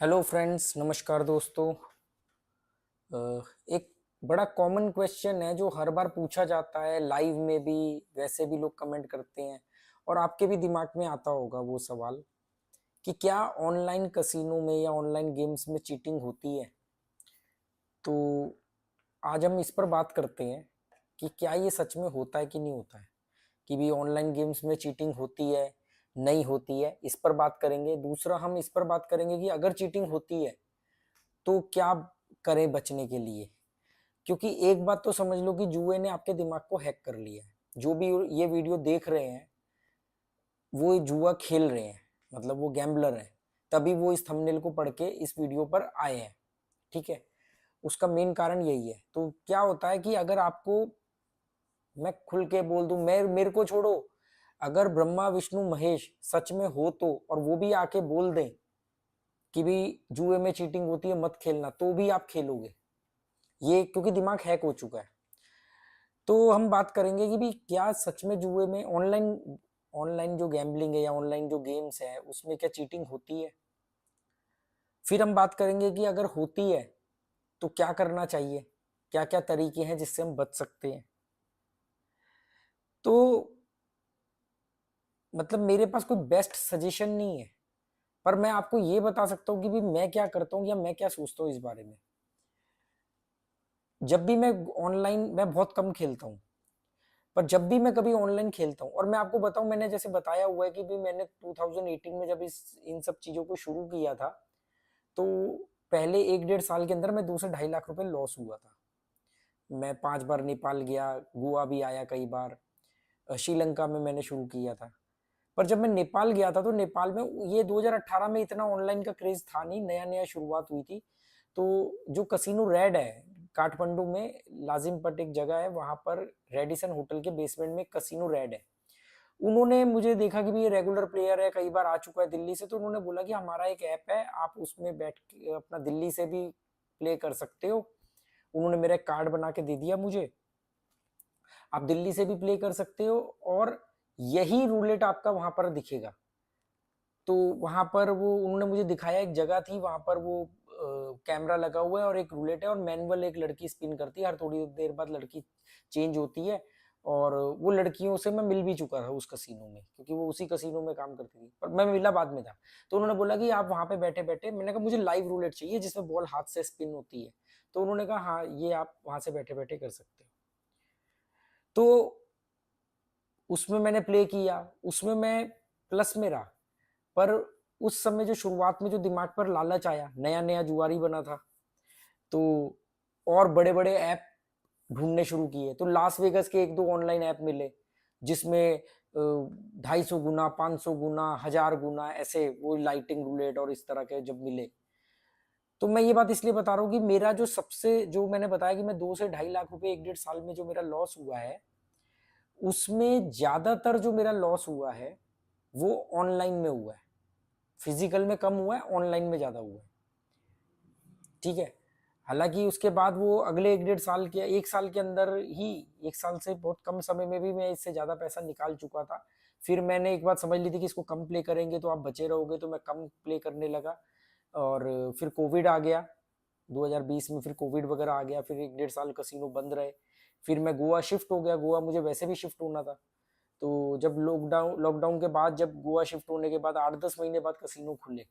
Hello friends, नमस्कार दोस्तों। एक बड़ा कॉमन क्वेश्चन है जो हर बार पूछा जाता है, लाइव में भी, वैसे भी लोग कमेंट करते हैं और आपके भी दिमाग में आता होगा वो सवाल कि क्या ऑनलाइन कसिनो में या ऑनलाइन गेम्स में चीटिंग होती है। तो आज हम इस पर बात करते हैं कि क्या ये सच में होता है कि नहीं होता है, कि भी ऑनलाइन गेम्स में चीटिंग होती है, नहीं होती है, इस पर बात करेंगे। दूसरा, हम इस पर बात करेंगे कि अगर चीटिंग होती है तो क्या करें बचने के लिए। क्योंकि एक बात तो समझ लो कि जुए ने आपके दिमाग को हैक कर लिया है। जो भी ये वीडियो देख रहे हैं वो जुआ खेल रहे हैं, मतलब वो गैम्बलर हैं, तभी वो इस थंबनेल को पढ़ के इस वीडियो पर आए हैं। ठीक है, उसका मेन कारण यही है। तो क्या होता है कि अगर आपको, मैं खुल के बोल दूं, मैं मेरे को छोड़ो, अगर ब्रह्मा विष्णु महेश सच में हो तो, और वो भी आके बोल दें कि भी जुए में चीटिंग होती है मत खेलना, तो भी आप खेलोगे। ये क्योंकि दिमाग हैक हो चुका है। तो हम बात करेंगे कि भी क्या सच में जुए में, ऑनलाइन ऑनलाइन जो गैम्बलिंग है या ऑनलाइन जो गेम्स है उसमें क्या चीटिंग होती है। फिर हम बात करेंगे कि अगर होती है तो क्या करना चाहिए, क्या क्या तरीके हैं जिससे हम बच सकते हैं। तो मतलब मेरे पास कोई बेस्ट सजेशन नहीं है, पर मैं आपको ये बता सकता हूँ कि भी मैं क्या करता हूँ या मैं क्या सोचता हूँ इस बारे में। जब भी मैं ऑनलाइन, मैं बहुत कम खेलता हूँ, पर जब भी मैं कभी ऑनलाइन खेलता हूँ, और मैं आपको बताऊं, मैंने जैसे बताया हुआ है कि भी मैंने 2018 में जब इन सब चीजों को शुरू किया था, तो पहले 1 डेढ़ साल के अंदर मैं 2 से 2.5 लाख रुपए लॉस हुआ था। मैं 5 बार नेपाल गया, गोवा भी आया कई बार, श्रीलंका में मैंने शुरू किया था। पर जब मैं नेपाल गया था तो नेपाल में ये 2018 में इतना ऑनलाइन का क्रेज था नहीं, नया नया शुरुआत हुई थी। तो जो कसिनो रेड है काठमांडू में, लाजिमपट एक जगह है वहां पर, रेडिसन होटल के बेसमेंट में कसिनो रेड है। उन्होंने मुझे देखा कि भी ये रेगुलर प्लेयर है, कई बार आ चुका है दिल्ली से, तो उन्होंने बोला कि हमारा एक ऐप है, आप उसमें बैठ के अपना दिल्ली से भी प्ले कर सकते हो। उन्होंने मेरा एक कार्ड बना के दे दिया मुझे, आप दिल्ली से भी प्ले कर सकते हो, और यही रूलेट आपका वहां पर दिखेगा। तो वहां पर वो उन्होंने मुझे दिखाया, एक जगह थी वहां पर, वो कैमरा लगा हुआ है और एक रूलेट है और मैनुअल एक लड़की स्पिन करती है, हर थोड़ी देर बाद लड़की चेंज होती है। और वो लड़कियों से मैं मिल भी चुका था उस कसीनो में, क्योंकि वो उसी कसीनो में काम करती थी, पर मैं मिला बाद में था। तो उन्होंने बोला कि आप वहां पे बैठे बैठे, मैंने कहा मुझे लाइव रूलेट चाहिए जिसमें बॉल हाथ से स्पिन होती है। तो उन्होंने कहा हाँ, ये आप वहां से बैठे बैठे कर सकते हो। तो उसमें मैंने प्ले किया, उसमें मैं प्लस में रहा। पर उस समय जो शुरुआत में जो दिमाग पर लालच आया, नया नया जुआरी बना था, तो और बड़े बड़े ऐप ढूंढने शुरू किए। तो लास वेगस के एक दो ऑनलाइन ऐप मिले जिसमें 250 गुना, 500 गुना, 1000 गुना ऐसे वो लाइटिंग रूलेट और इस तरह के जब मिले। तो मैं ये बात इसलिए बता रहा हूँ कि मेरा जो सबसे, जो मैंने बताया कि मैं 2 से 2.5 लाख रुपए 1 डेढ़ साल में जो मेरा लॉस हुआ है, उसमें ज्यादातर जो मेरा लॉस हुआ है वो ऑनलाइन में हुआ है। फिजिकल में कम हुआ है, ऑनलाइन में ज्यादा हुआ है। ठीक है, हालांकि उसके बाद वो अगले 1 डेढ़ साल के, 1 साल के अंदर ही, 1 साल से बहुत कम समय में भी मैं इससे ज्यादा पैसा निकाल चुका था। फिर मैंने एक बात समझ ली थी कि इसको कम प्ले करेंगे तो आप बचे रहोगे, तो मैं कम प्ले करने लगा। और फिर कोविड आ गया 2020 में, फिर कोविड वगैरह आ गया, फिर 1 डेढ़ साल कसिनो बंद रहे। फिर मैं गोवा शिफ्ट हो गया, गोवा मुझे वैसे भी शिफ्ट होना था। तो जब लॉकडाउन लॉकडाउन के बाद, जब गोवा शिफ्ट होने के बाद 8 10 महीने बाद कसिनो खुले,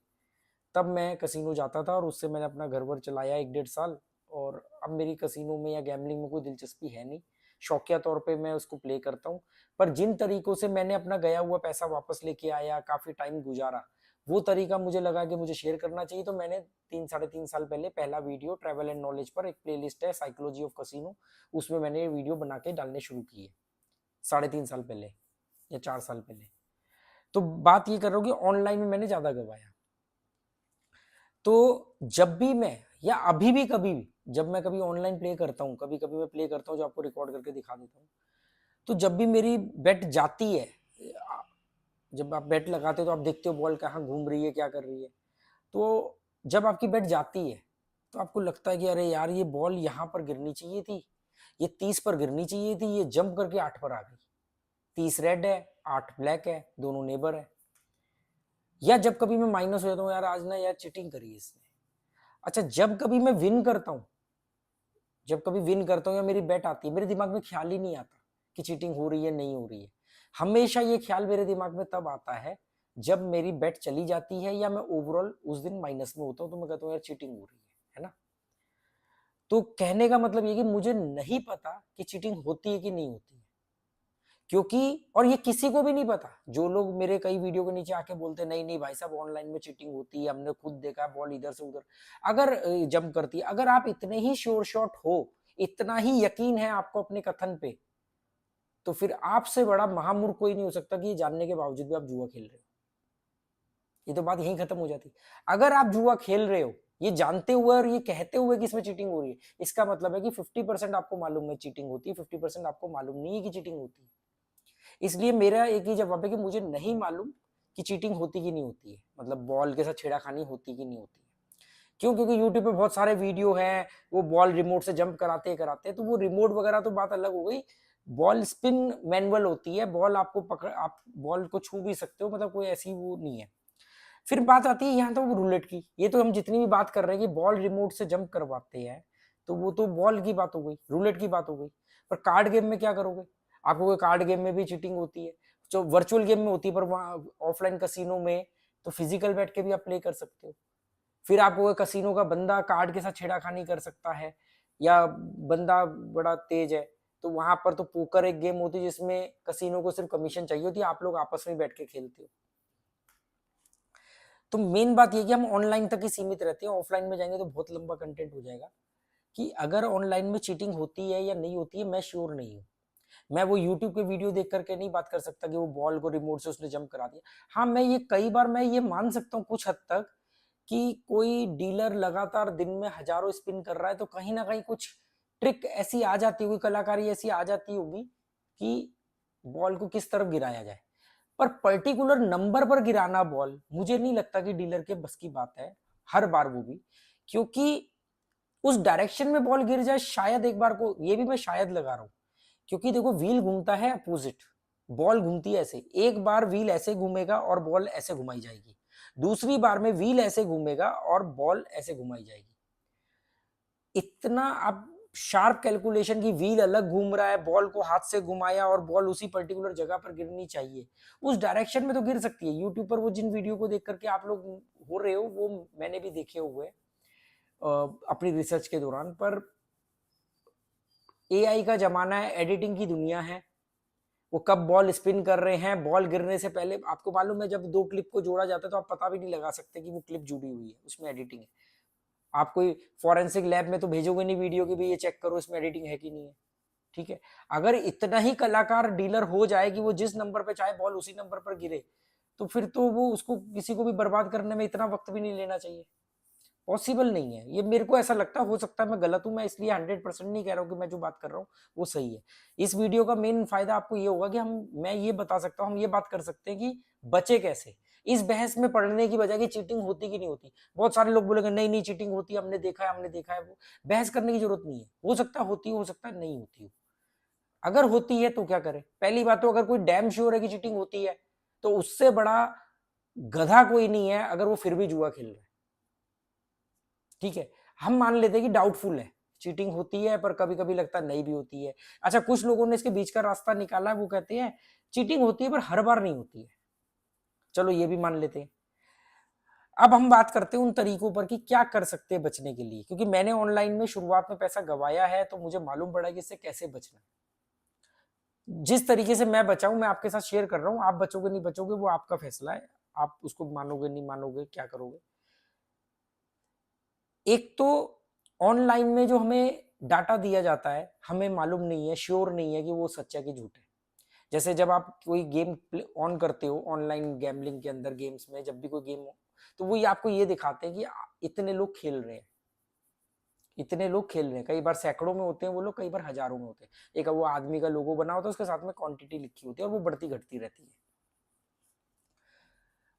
तब मैं कसिनो जाता था और उससे मैंने अपना घर वर चलाया 1 डेढ़ साल। और अब मेरी कसिनो में या गैम्बलिंग में कोई दिलचस्पी है नहीं, शौकिया तौर पे मैं उसको प्ले करता हूँ। पर जिन तरीकों से मैंने अपना गया हुआ पैसा वापस लेके आया, काफी टाइम गुजारा, वो तरीका मुझे लगा कि मुझे शेयर करना चाहिए। तो मैंने 3 साढ़े 3 साल पहले पहला वीडियो, ट्रैवल एंड नॉलेज पर एक प्लेलिस्ट है साइकोलॉजी ऑफ कसिनो, उसमें मैंने ये वीडियो बना के डालने शुरू किए 3.5 साल पहले या 4 साल पहले। तो बात ये कर रहा हूँ कि ऑनलाइन में मैंने ज्यादा गवाया। तो जब भी मैं, या अभी भी कभी भी जब मैं कभी ऑनलाइन प्ले करता हूँ, कभी कभी मैं प्ले करता हूँ जो आपको रिकॉर्ड करके दिखा देता हूँ, तो जब भी मेरी बेट जाती है, जब आप बेट लगाते हो तो आप देखते हो बॉल कहाँ घूम रही है, क्या कर रही है। तो जब आपकी बेट जाती है तो आपको लगता है कि अरे यार, ये बॉल यहाँ पर गिरनी चाहिए थी, ये 30 पर गिरनी चाहिए थी, ये जंप करके 8 पर आ गई। 30 रेड है, 8 ब्लैक है, दोनों नेबर है। या जब कभी मैं माइनस हो जाता हूँ, यार आज ना यार चीटिंग करी है इसने। अच्छा, जब कभी मैं विन करता हूँ, जब कभी विन करता हूँ या मेरी बेट आती है, मेरे दिमाग में ख्याल ही नहीं आता कि चीटिंग हो रही है नहीं हो रही है। हमेशा ये ख्याल मेरे दिमाग में तब आता है जब मेरी बेट चली जाती है या मैं ओवरऑल उस दिन माइनस में होता हूँ, तो मैं कहता हूँ यार चीटिंग हो रही है ना। तो कहने का मतलब ये कि मुझे नहीं पता कि चीटिंग होती है कि नहीं होती है, क्योंकि और ये किसी को भी नहीं पता। जो लोग मेरे कई वीडियो के नीचे आके बोलते नहीं नहीं भाई साहब ऑनलाइन में चीटिंग होती है, हमने खुद देखा बॉल इधर से उधर अगर जंप करती है, अगर आप इतने ही श्योर शॉट हो, इतना ही यकीन है आपको अपने कथन पे, तो फिर आपसे बड़ा महामूर्ख कोई नहीं हो सकता कि ये जानने के बावजूद भी आप जुआ खेल रहे हो। ये तो बात यहीं खत्म हो जाती। अगर आप जुआ खेल रहे हो ये जानते हुए और ये कहते हुए कि इसमें चीटिंग हो रही है, इसका मतलब है कि 50% आपको मालूम है चीटिंग होती है, 50% आपको मालूम नहीं है कि चीटिंग होती है। इसलिए मेरा एक ही जवाब है कि मुझे नहीं मालूम कि चीटिंग होती कि नहीं होती है, मतलब बॉल के साथ छेड़ाखानी होती कि नहीं होती है। क्यों? क्योंकि यूट्यूब पे बहुत सारे वीडियो हैं, वो बॉल रिमोट से जंप कराते कराते, तो वो रिमोट वगैरह तो बात अलग हो गई। बॉल स्पिन मैनुअल होती है, बॉल आपको पकड़, आप बॉल को छू भी सकते हो, मतलब कोई ऐसी वो नहीं है। फिर बात आती है यहाँ तो रूलेट की। ये तो हम जितनी भी बात कर रहे हैं कि बॉल रिमोट से जंप करवाते हैं, तो वो तो बॉल की बात हो गई, रूलेट की बात हो गई। पर कार्ड गेम में क्या करोगे? आपको कोई कार्ड गेम में भी चीटिंग होती है, जो वर्चुअल गेम में होती है, पर वहाँ ऑफलाइन कसिनो में तो फिजिकल बैठ के भी आप प्ले कर सकते हो। फिर आपको कोई कसिनो का बंदा कार्ड के साथ छेड़ाखानी कर सकता है, या बंदा बड़ा तेज है, तो वहां पर तो पोकर एक गेम होती है जिसमें कसिनो को सिर्फ कमीशन चाहिए होती है, आप लोग आपस में बैठ के खेलते हो। तो मेन बात ये कि हम ऑनलाइन तक ही सीमित रहते हैं, ऑफलाइन में जाएंगे तो बहुत लंबा कंटेंट हो जाएगा। कि अगर ऑनलाइन में चीटिंग होती है या नहीं होती है, मैं श्योर नहीं हूँ। मैं वो यूट्यूब के वीडियो देख करके नहीं बात कर सकता कि वो बॉल को रिमोट से उसने जंप करा दिया। हाँ, मैं ये कई बार मैं ये मान सकता हूँ कुछ हद तक कि कोई डीलर लगातार दिन में हजारों स्पिन कर रहा है, तो कहीं ना कहीं कुछ ट्रिक ऐसी आ जाती होगी, कलाकारी ऐसी आ जाती होगी कि बॉल को किस तरफ गिराया जाए। पर पर्टिकुलर नंबर पर गिराना बॉल मुझे नहीं लगता कि डीलर के बस की बात है हर बार, वो भी क्योंकि उस डायरेक्शन में बॉल गिर जाए, शायद एक बार को, ये भी मैं शायद लगा रहा हूं, क्योंकि देखो व्हील घूमता है अपोजिट, बॉल घूमती है ऐसे। एक बार व्हील ऐसे घूमेगा और बॉल ऐसे घुमाई जाएगी, दूसरी बार में व्हील ऐसे घूमेगा और बॉल ऐसे घुमाई जाएगी। इतना आप शार्प कैलकुलेशन की व्हील अलग घूम रहा है, बॉल को हाथ से घुमाया और बॉल उसी पर्टिकुलर जगह पर गिरनी चाहिए, उस डायरेक्शन में तो गिर सकती है। यूट्यूब पर वो जिन वीडियो को देख करके आप लोग हो रहे हो, वो मैंने भी देखे हुए अपनी रिसर्च के दौरान। पर एआई का जमाना है, एडिटिंग की दुनिया है, वो कब बॉल स्पिन कर रहे हैं, बॉल गिरने से पहले आपको मालूम है, जब दो क्लिप को जोड़ा जाता है तो आप पता भी नहीं लगा सकते कि वो क्लिप जुड़ी हुई है, उसमें एडिटिंग है। आप कोई फॉरेंसिक लैब में तो भेजोगे नहीं वीडियो की भी ये चेक करो इसमें एडिटिंग है कि नहीं है। ठीक है, अगर इतना ही कलाकार डीलर हो जाए कि वो जिस नंबर पे चाहे बॉल उसी नंबर पर गिरे, तो फिर तो वो उसको किसी को भी बर्बाद करने में इतना वक्त भी नहीं लेना चाहिए। पॉसिबल नहीं है, ये मेरे को ऐसा लगता है। हो सकता है मैं गलत हूं, मैं इसलिए 100% नहीं कह रहा हूँ कि मैं जो बात कर रहा हूँ वो सही है। इस वीडियो का मेन फायदा आपको ये होगा कि मैं ये बता सकता हूँ, हम ये बात कर सकते हैं कि बचे कैसे इस बहस में पढ़ने की बजाय कि चीटिंग होती कि नहीं होती। बहुत सारे लोग बोलेंगे नहीं नहीं चीटिंग होती है, हमने देखा है हमने देखा है। वो बहस करने की जरूरत नहीं है, हो सकता है होती हो सकता है नहीं होती हो। अगर होती है तो क्या करें? पहली बात तो अगर कोई डैम श्योर है कि चीटिंग होती है, तो उससे बड़ा गधा कोई नहीं है अगर वो फिर भी जुआ खेल रहा है। ठीक है, हम मान लेते हैं कि डाउटफुल है, चीटिंग होती है, पर कभी कभी लगता है नहीं भी होती है। अच्छा, कुछ लोगों ने इसके बीच का रास्ता निकाला है, वो कहते हैं चीटिंग होती है पर हर बार नहीं होती है। चलो ये भी मान लेते हैं। अब हम बात करते हैं उन तरीकों पर कि क्या कर सकते हैं बचने के लिए, क्योंकि मैंने ऑनलाइन में शुरुआत में पैसा गवाया है, तो मुझे मालूम पड़ा कि इससे कैसे बचना है। जिस तरीके से मैं बचाऊं मैं आपके साथ शेयर कर रहा हूं, आप बचोगे नहीं बचोगे वो आपका फैसला है, आप उसको मानोगे नहीं मानोगे क्या करोगे। एक तो ऑनलाइन में जो हमें डाटा दिया जाता है, हमें मालूम नहीं है, श्योर नहीं है कि वो सच्चा कि झूठ है। जैसे जब आप कोई गेम ऑन करते हो ऑनलाइन गैम्बलिंग के अंदर, गेम्स में जब भी कोई गेम हो, तो वो आपको ये दिखाते हैं कि इतने लोग खेल रहे हैं, इतने लोग खेल रहे हैं। कई बार सैकड़ों में होते हैं वो लोग, कई बार हजारों में होते हैं। एक वो आदमी का लोगो बना होता है, उसके साथ में क्वांटिटी लिखी होती है और वो बढ़ती घटती रहती है।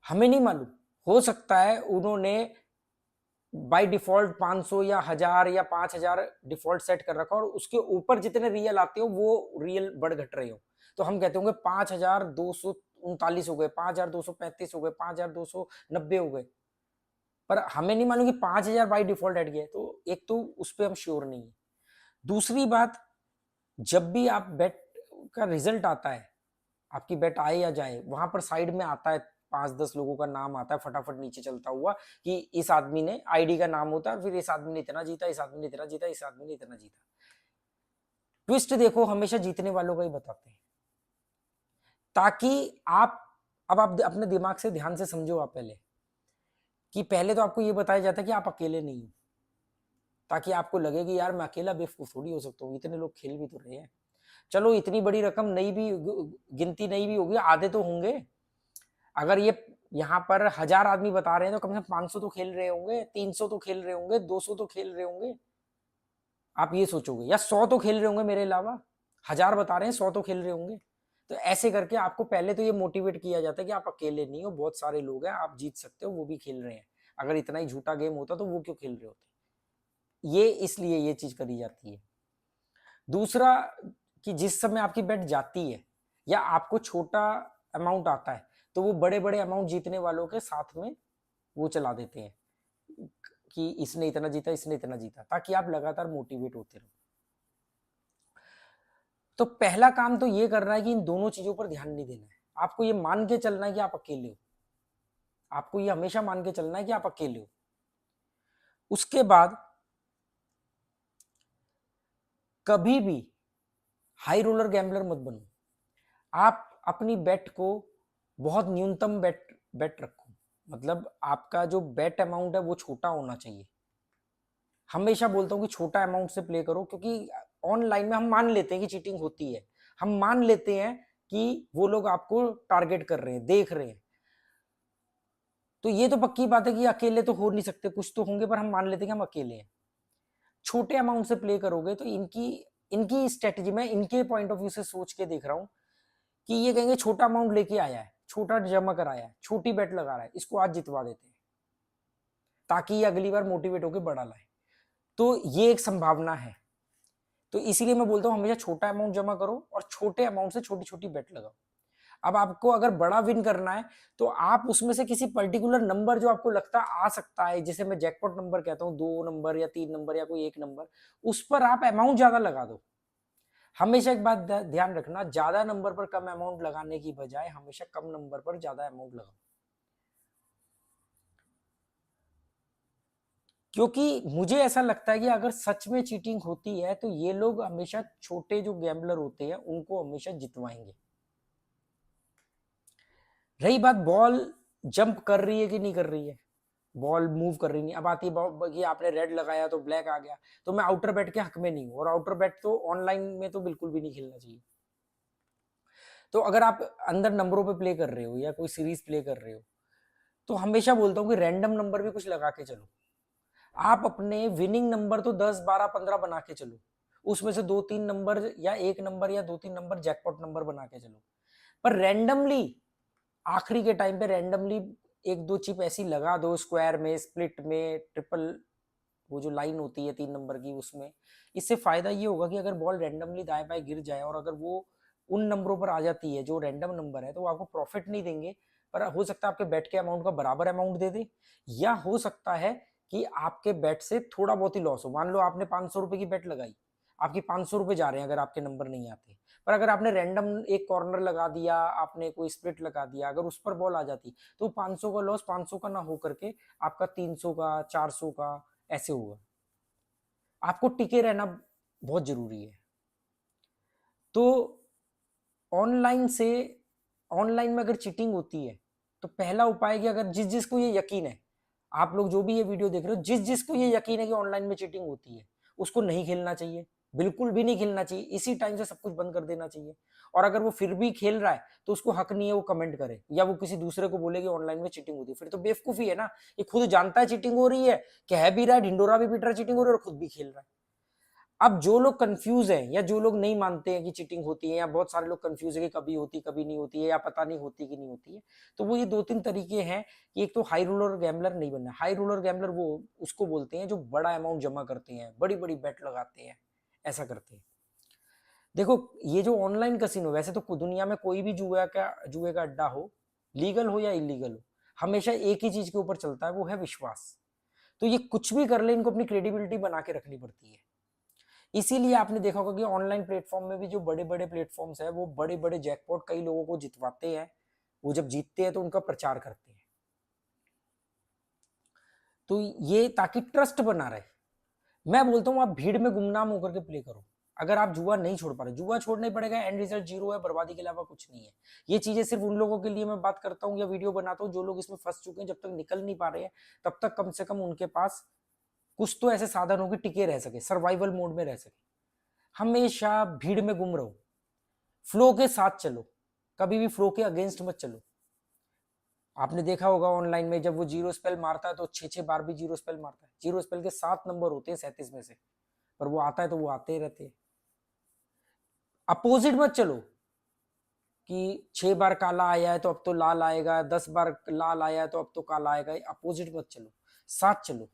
हमें नहीं मालूम, हो सकता है उन्होंने बाय डिफॉल्ट 500 या 1000 या 5000 डिफॉल्ट सेट कर रखा, और उसके ऊपर जितने रियल आते हो वो रियल बढ़ घट रहे हो, तो हम कहते होंगे 5200 5,239 हो गए, 5,235 हो गए, 5,290 हो गए, पर हमें नहीं मालूम कि 5,000 बाई डिफॉल्ट हट गया। तो एक तो उस पर हम श्योर नहीं है। दूसरी बात, जब भी आप बेट का रिजल्ट आता है, आपकी बेट आए या जाए, वहां पर साइड में आता है 5-10 लोगों का नाम आता है फटाफट नीचे चलता हुआ कि इस आदमी ने, आईडी का नाम होता है, फिर इस आदमी ने इतना जीता, इस आदमी ने इतना जीता, इस आदमी ने इतना जीता। ट्विस्ट देखो, हमेशा जीतने वालों का ही बताते हैं, ताकि आप, अब आप अपने दिमाग से ध्यान से समझो। आप पहले कि पहले तो आपको ये बताया जाता है कि आप अकेले नहीं हो, ताकि आपको लगे कि यार मैं अकेला बेवकूफ थोड़ी हो सकता हूँ, इतने लोग खेल भी तो रहे हैं। चलो इतनी बड़ी रकम नहीं भी, गिनती नहीं भी होगी, आधे तो होंगे। अगर ये यहाँ पर 1,000 आदमी बता रहे हैं तो कम से कम 500 तो खेल रहे होंगे, 300 तो खेल रहे होंगे, 200 तो खेल रहे होंगे। आप ये सोचोगे, या 100 तो खेल रहे होंगे मेरे अलावा, 1,000 बता रहे हैं, 100 तो खेल रहे होंगे। तो ऐसे करके आपको पहले तो ये मोटिवेट किया जाता है कि आप अकेले नहीं हो, बहुत सारे लोग हैं, आप जीत सकते हो, वो भी खेल रहे हैं। अगर इतना ही झूठा गेम होता तो वो क्यों खेल रहे होते। ये इसलिए ये चीज करी जाती है। दूसरा, कि जिस समय आपकी बेट जाती है या आपको छोटा अमाउंट आता है, तो वो बड़े बड़े अमाउंट जीतने वालों के साथ में वो चला देते हैं कि इसने इतना जीता, इसने इतना जीता, ताकि आप लगातार मोटिवेट होते रहो। तो पहला काम तो ये करना है कि इन दोनों चीजों पर ध्यान नहीं देना है। आपको ये मान के चलना है कि आप अकेले हो, आपको ये हमेशा मान के चलना है कि आप अकेले हो। उसके बाद कभी भी हाई रोलर गैम्बलर मत बनो। आप अपनी बेट को बहुत न्यूनतम बेट रखो, मतलब आपका जो बेट अमाउंट है वो छोटा होना चाहिए। हमेशा बोलता हूँ कि छोटा अमाउंट से प्ले करो, क्योंकि ऑनलाइन में हम मान लेते हैं कि चीटिंग होती है, हम मान लेते हैं कि वो लोग आपको टारगेट कर रहे हैं, देख रहे हैं। तो ये तो पक्की बात है कि अकेले तो हो नहीं सकते, कुछ तो होंगे, पर हम मान लेते हैं कि हम अकेले हैं। छोटे अमाउंट से प्ले करोगे तो इनकी इनकी स्ट्रेटेजी में, इनके पॉइंट ऑफ व्यू से सोच के देख रहा हूं कि ये कहेंगे छोटा अमाउंट लेके आया है, छोटा जमा कर आया है, छोटी बेट लगा रहा है, इसको आज जितवा देते हैं, ताकि ये अगली बार मोटिवेट होकर बड़ा लाए। तो ये एक संभावना है। तो इसीलिए मैं बोलता हूं हमेशा छोटा अमाउंट जमा करो और छोटे अमाउंट से छोटी छोटी बेट लगाओ। अब आपको अगर बड़ा विन करना है तो आप उसमें से किसी पर्टिकुलर नंबर जो आपको लगता आ सकता है, जिसे मैं जैकपॉट नंबर कहता हूं, 2 नंबर या 3 नंबर या कोई एक नंबर, उस पर आप अमाउंट ज्यादा लगा दो। हमेशा एक बात ध्यान रखना, ज्यादा नंबर पर कम अमाउंट लगाने की बजाय हमेशा कम नंबर पर ज्यादा अमाउंट लगाओ। क्योंकि मुझे ऐसा लगता है कि अगर सच में चीटिंग होती है तो ये लोग हमेशा छोटे जो गैम्बलर होते हैं उनको हमेशा जितवाएंगे। रही बात बॉल जंप कर रही है कि नहीं कर रही है, बॉल मूव कर रही नहीं, अब आती है कि आपने रेड लगाया तो ब्लैक आ गया, तो मैं आउटर बैट के हक में नहीं हूं, और आउटर बैट तो ऑनलाइन में तो बिल्कुल भी नहीं खेलना चाहिए। तो अगर आप अंदर नंबरों पे प्ले कर रहे हो या कोई सीरीज प्ले कर रहे हो, तो हमेशा बोलता हूँ कि रैंडम नंबर भी कुछ लगा के चलो। आप अपने विनिंग नंबर तो 10, 12, 15 बना के चलो, उसमें से 2-3 नंबर या एक नंबर या 2-3 नंबर जैकपॉट नंबर बना के चलो। पर रैंडमली आखिरी के टाइम पे रैंडमली एक दो चिप ऐसी लगा दो, स्क्वायर में, स्प्लिट में, ट्रिपल, वो जो लाइन होती है 3 नंबर की, उसमें। इससे फायदा ये होगा कि अगर बॉल रैंडमली दाएं बाएं गिर जाए और अगर वो उन नंबरों पर आ जाती है जो रैंडम नंबर है, तो वो आपको प्रॉफिट नहीं देंगे, पर हो सकता है आपके बेट के अमाउंट का बराबर अमाउंट दे दे, या हो सकता है कि आपके बेट से थोड़ा बहुत ही लॉस हो। मान लो आपने 500 रुपए की बेट लगाई, आपकी 500 रुपए जा रहे हैं अगर आपके नंबर नहीं आते, पर अगर आपने रैंडम एक कॉर्नर लगा दिया, आपने कोई स्प्लिट लगा दिया, अगर उस पर बॉल आ जाती, तो 500 का लॉस 500 का ना हो करके आपका 300 का, 400 का ऐसे होगा। आपको टिके रहना बहुत जरूरी है। तो ऑनलाइन से, ऑनलाइन में अगर चीटिंग होती है तो पहला उपाय कि अगर जिस जिसको ये यकीन है, आप लोग जो भी ये वीडियो देख रहे हो, जिस जिसको ये यकीन है कि ऑनलाइन में चीटिंग होती है, उसको नहीं खेलना चाहिए, बिल्कुल भी नहीं खेलना चाहिए, इसी टाइम से सब कुछ बंद कर देना चाहिए। और अगर वो फिर भी खेल रहा है तो उसको हक नहीं है वो कमेंट करे या वो किसी दूसरे को बोले कि ऑनलाइन में चीटिंग होती है, फिर तो बेवकूफी है ना। ये खुद जानता है चीटिंग हो रही है, कह भी रहा है, ढिंडोरा भी पीट रहा है चीटिंग हो रही है, और खुद भी खेल रहा है। अब जो लोग कंफ्यूज हैं या जो लोग नहीं मानते हैं कि चीटिंग होती है, या बहुत सारे लोग कंफ्यूज है कि कभी होती कभी नहीं होती है, या पता नहीं होती कि नहीं होती है, तो वो ये 2-3 तरीके हैं कि एक तो हाई रोलर गैम्बलर नहीं बनना। हाई रोलर गैम्बलर वो उसको बोलते हैं जो बड़ा अमाउंट जमा करते हैं, बड़ी बड़ी बेट लगाते हैं, ऐसा करते हैं। देखो ये जो ऑनलाइन कसिनो, वैसे तो दुनिया में कोई भी जुए का अड्डा हो, लीगल हो या इलीगल हो, हमेशा एक ही चीज के ऊपर चलता है, वो है विश्वास। तो ये कुछ भी कर ले, इनको अपनी क्रेडिबिलिटी बना के रखनी पड़ती है। इसीलिए आपने देखा होगा कि ऑनलाइन प्लेटफॉर्म में भी जो बड़े बड़े प्लेटफॉर्म्स है, वो बड़े बड़े जैकपॉट कई लोगों को जितवाते हैं। वो जब जीतते हैं तो उनका प्रचार करते हैं। तो ये ताकि ट्रस्ट बना रहे। मैं बोलता हूँ आप भीड़ में गुमनाम होकर के प्ले करो। अगर आप जुआ नहीं छोड़ पा रहे, जुआ छोड़ना ही पड़ेगा, एंड रिजल्ट जीरो है, बर्बादी के अलावा कुछ नहीं है। ये चीजें सिर्फ उन लोगों के लिए मैं बात करता हूँ या वीडियो बनाता हूँ जो लोग इसमें फंस चुके हैं। जब तक निकल नहीं पा रहे हैं, तब तक कम से कम उनके पास कुछ तो ऐसे साधन हो कि टिके रह सके, सर्वाइवल मोड में रह सके। हमेशा भीड़ में गुम रहो, फ्लो के साथ चलो, कभी भी फ्लो के अगेंस्ट मत चलो। आपने देखा होगा ऑनलाइन में जब वो जीरो स्पेल मारता है तो 6 बार भी जीरो स्पेल मारता है। जीरो स्पेल के 7 नंबर होते हैं 37 में से, पर वो आता है तो वो आते ही रहते हैं। अपोजिट मत चलो कि 6 बार काला आया है तो अब तो लाल आएगा, 10 बार लाल आया है तो अब तो काला आएगा। अपोजिट मत चलो, साथ चलो।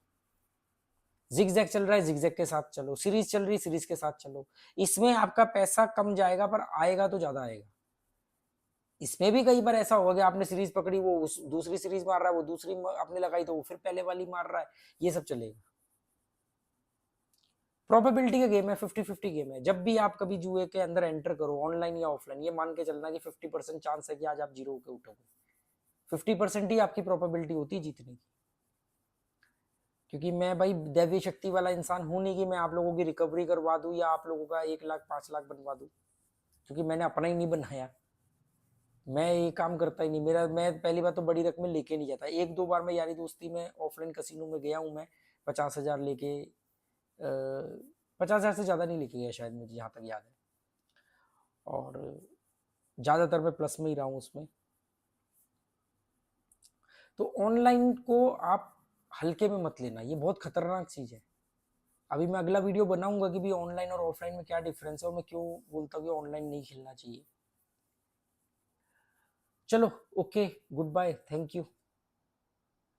जिगजैग चल रहा है, जिगजैग के साथ चलो। सीरीज चल रही है, सीरीज के साथ चलो। इसमें आपका पैसा कम जाएगा पर आएगा तो ज्यादा आएगा। इसमें भी कई बार ऐसा होगा कि आपने सीरीज पकड़ी, वो दूसरी सीरीज मार रहा है, वो दूसरी आपने लगाई तो वो फिर पहले वाली मार रहा है। ये सब चलेगा। प्रोबेबिलिटी का गेम है, 50-50 गेम है। जब भी आप कभी जुए के अंदर एंटर करो, ऑनलाइन या ऑफलाइन, ये मान के चलना कि 50% चांस है कि आज आप जीरो के उठोगे। 50% ही आपकी प्रोबेबिलिटी होती है जीतने की। क्योंकि मैं भाई दैवीय शक्ति वाला इंसान हूं नहीं कि मैं आप लोगों की रिकवरी करवा दूं या आप लोगों का 1 लाख 5 लाख बनवा दूं, क्योंकि मैंने अपना ही नहीं बनाया। मैं ये काम करता ही नहीं। मैं पहली बात तो बड़ी रकमें लेके नहीं जाता। 1-2 बार मैं यारी दोस्ती में ऑफलाइन कसिनो में गया हूँ। मैं 50,000 लेके, 50,000 से ज्यादा नहीं लेके गया शायद, मुझे जहाँ तक याद है। और ज्यादातर मैं प्लस में ही रहा हूँ उसमें। तो ऑनलाइन को आप हल्के में मत लेना, ये बहुत खतरनाक चीज है। अभी मैं अगला वीडियो बनाऊंगा कि भी ऑनलाइन और ऑफलाइन में क्या डिफरेंस है और मैं क्यों बोलता हूँ कि ऑनलाइन नहीं खेलना चाहिए। चलो, okay, goodbye, thank you.